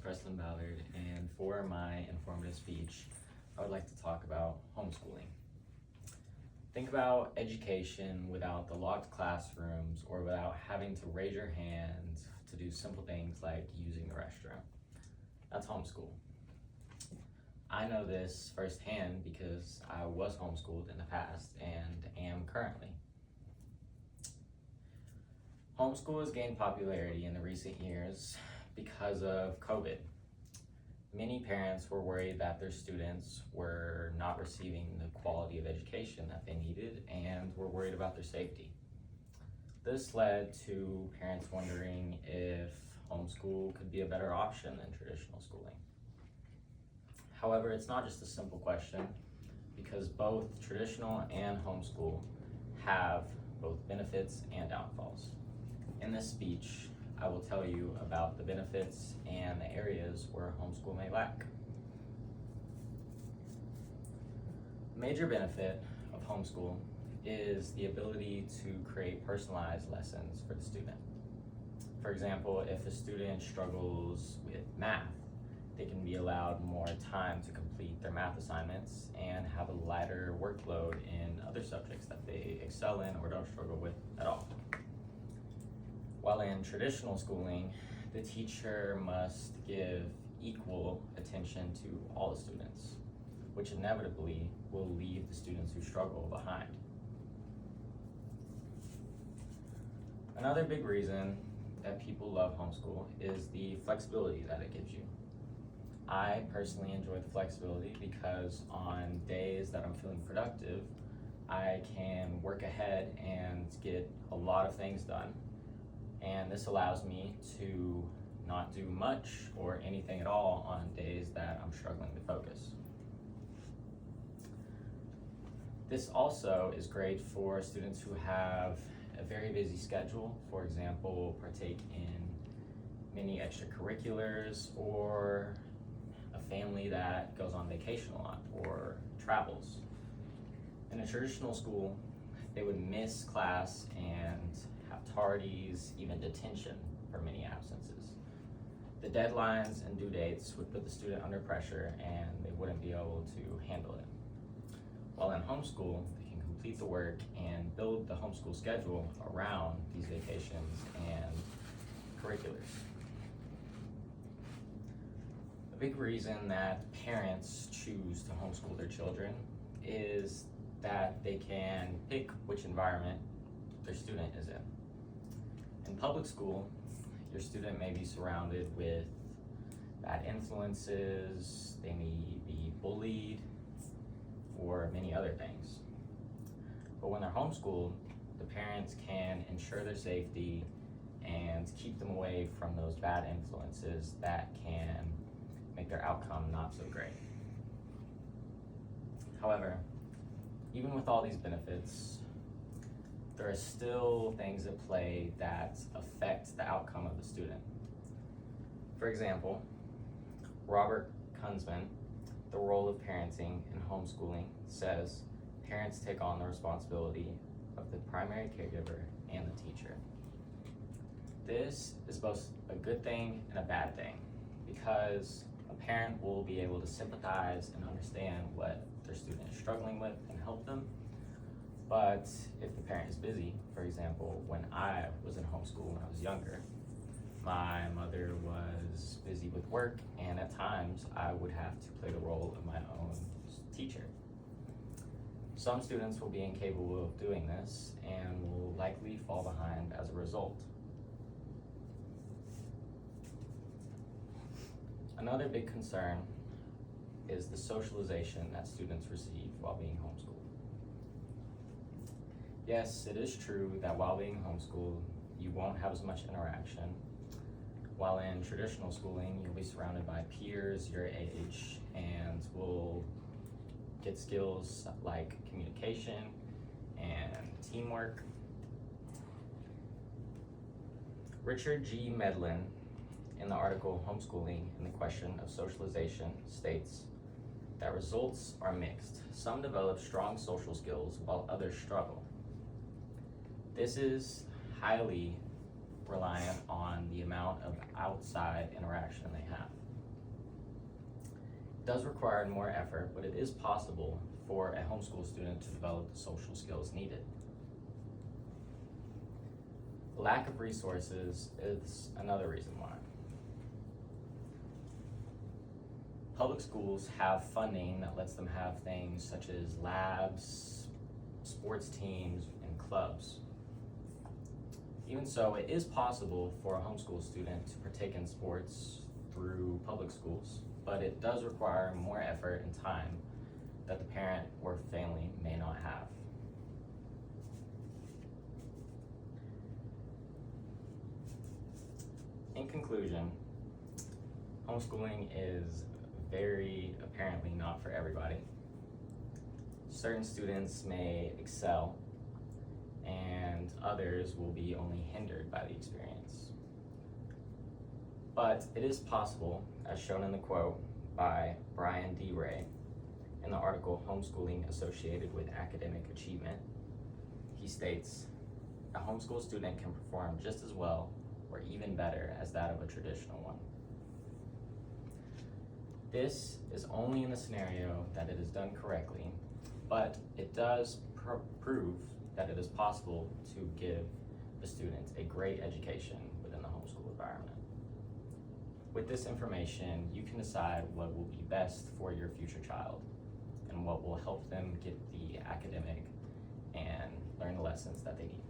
Preston Ballard, and for my informative speech, I would like to talk about homeschooling. Think about education without the locked classrooms or without having to raise your hand to do simple things like using the restroom. That's homeschool. I know this firsthand because I was homeschooled in the past and am currently. Homeschool has gained popularity in the recent years because of COVID. Many parents were worried that their students were not receiving the quality of education that they needed and were worried about their safety. This led to parents wondering if homeschool could be a better option than traditional schooling. However, it's not just a simple question because both traditional and homeschool have both benefits and downfalls. In this speech, I will tell you about the benefits and the areas where homeschool may lack. A major benefit of homeschool is the ability to create personalized lessons for the student. For example, if a student struggles with math, they can be allowed more time to complete their math assignments and have a lighter workload in other subjects that they excel in or don't struggle with at all. While in traditional schooling, the teacher must give equal attention to all the students, which inevitably will leave the students who struggle behind. Another big reason that people love homeschool is the flexibility that it gives you. I personally enjoy the flexibility because on days that I'm feeling productive, I can work ahead and get a lot of things done. And this allows me to not do much or anything at all on days that I'm struggling to focus. This also is great for students who have a very busy schedule, for example, partake in many extracurriculars, or a family that goes on vacation a lot or travels. In a traditional school, they would miss class and have tardies, even detention for many absences. The deadlines and due dates would put the student under pressure and they wouldn't be able to handle it. While in homeschool, they can complete the work and build the homeschool schedule around these vacations and curriculars. A big reason that parents choose to homeschool their children is that they can pick which environment their student is in. In public school, your student may be surrounded with bad influences, they may be bullied, or many other things. But when they're homeschooled, the parents can ensure their safety and keep them away from those bad influences that can make their outcome not so great. However, even with all these benefits, there are still things at play that affect the outcome of the student. For example, Robert Kunzman, The Role of Parenting in Homeschooling, says parents take on the responsibility of the primary caregiver and the teacher. This is both a good thing and a bad thing because a parent will be able to sympathize and understand what their student is struggling with and help them. But if the parent is busy, for example, when I was in homeschool when I was younger, my mother was busy with work, and at times I would have to play the role of my own teacher. Some students will be incapable of doing this and will likely fall behind as a result. Another big concern is the socialization that students receive while being homeschooled. Yes, it is true that while being homeschooled, you won't have as much interaction. While in traditional schooling, you'll be surrounded by peers your age and will get skills like communication and teamwork. Richard G. Medlin, in the article Homeschooling and the Question of Socialization, states that results are mixed. Some develop strong social skills while others struggle. This is highly reliant on the amount of outside interaction they have. does require more effort, but it is possible for a homeschool student to develop the social skills needed. Lack of resources is another reason why. Public schools have funding that lets them have things such as labs, sports teams, and clubs. Even so, it is possible for a homeschool student to partake in sports through public schools, but it does require more effort and time that the parent or family may not have. In conclusion, homeschooling is very apparently not for everybody. Certain students may excel, and others will be only hindered by the experience. But it is possible, as shown in the quote by Brian D. Ray in the article Homeschooling Associated with Academic Achievement. He states, a homeschool student can perform just as well or even better as that of a traditional one. This is only in the scenario that it is done correctly, but it does prove that it is possible to give the student a great education within the homeschool environment. With this information, you can decide what will be best for your future child and what will help them get the academic and learn the lessons that they need.